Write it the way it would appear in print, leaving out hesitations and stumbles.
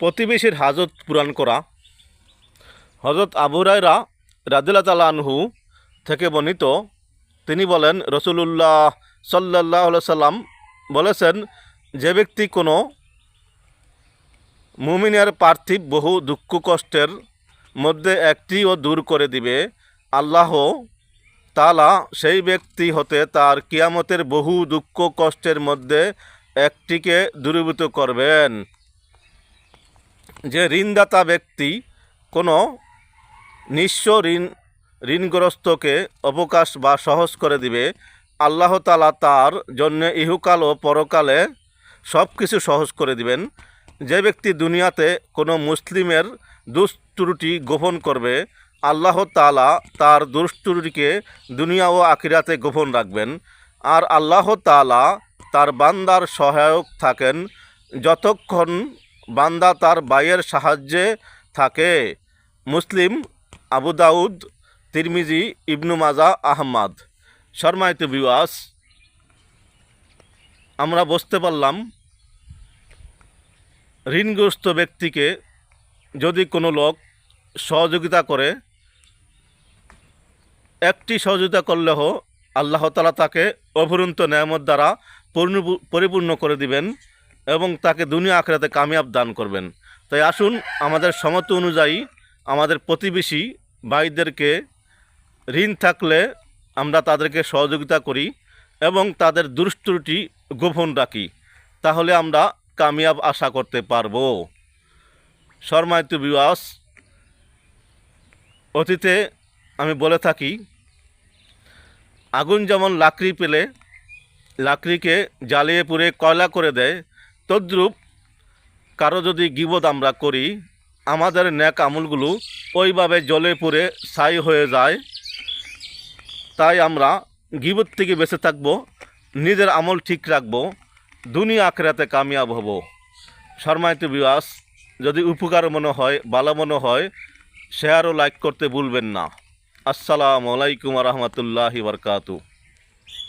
প্রতিবেশীর হাজত পূরণ করা। হযরত আবু হুরায়রা রাদিয়াল্লাহু তাআলা আনহু থেকে বর্ণিত, তিনি বলেন, রাসূলুল্লাহ সাল্লাল্লাহু আলাইহি সাল্লাম বলেছেন, যে ব্যক্তি কোনো মুমিনের পার্থিব বহু দুঃখ কষ্টের মধ্যে একটিও দূর করে দিবে, আল্লাহ তাআলা সেই ব্যক্তি হতে তার কিয়ামতের বহু দুঃখ কষ্টের মধ্যে একটিকে দূরীভূত করবেন। যে ঋণদাতা ব্যক্তি কোনো নিঃস্ব ঋণগ্রস্তকে অবকাশ বা সহজ করে দিবে, আল্লাহ তাআলা তার জন্য ইহকাল ও পরকালে সব কিছু সহজ করে দিবেন। যে ব্যক্তি দুনিয়াতে কোনো মুসলিমের দুষ্ত্রুটি গোপন করবে, আল্লাহ তাআলা তার দুষ্ত্রুটিকে দুনিয়া ও আখিরাতে গোপন রাখবেন। আর আল্লাহ তাআলা তার বান্দার সহায়ক থাকেন যতক্ষণ বান্দা তার ভাইয়ের সাহায্যে থাকে। মুসলিম, আবু দাউদ, তিরমিজি, ইবনু মাজাহ, আহমদ। সম্মানিত ভিউয়ার্স, আমরা বুঝতে পারলাম ঋণগ্রস্ত ব্যক্তিকে যদি কোনো লোক সহযোগিতা করে, একটি সহযোগিতা করলেও আল্লাহ তাআলা তাকে অফুরন্ত নেয়ামত দ্বারা পরিপূর্ণ করে দিবেন এবং তাকে দুনিয়া আখিরাতে কামিয়াব দান করবেন। তাই আসুন আমাদের সামর্থ্য অনুযায়ী আমাদের প্রতিবেশী ভাইদেরকে ঋণ থাকলে আমরা তাদেরকে সহযোগিতা করি এবং তাদের দুষ্ত্রুটি গোপন রাখি, তাহলে আমরা কামিয়াব আশা করতে পারব। সম্মানিত ভিউয়ার্স, অতীতে আমি বলে থাকি, আগুন যেমন লাকড়ি পেলে লাকড়িকে জ্বালিয়ে পুড়ে কয়লা করে দেয়, তদ্রূপ কারো যদি গীবত আমরা করি, আমাদের নেক আমলগুলো ওইভাবে জ্বলে পুড়ে ছাই হয়ে যায়। তাই আমরা গীবত থেকে বেঁচে থাকব, নিজের আমল ঠিক রাখব, দুনিয়া আখিরাতে কামিয়াব হব। সম্মানিত ভিউয়ার্স, যদি উপকার মনে হয়, ভালো মনে হয়, শেয়ার ও লাইক করতে ভুলবেন না। আসসালামু আলাইকুম ওয়া রাহমাতুল্লাহি ওয়া বারাকাতুহু।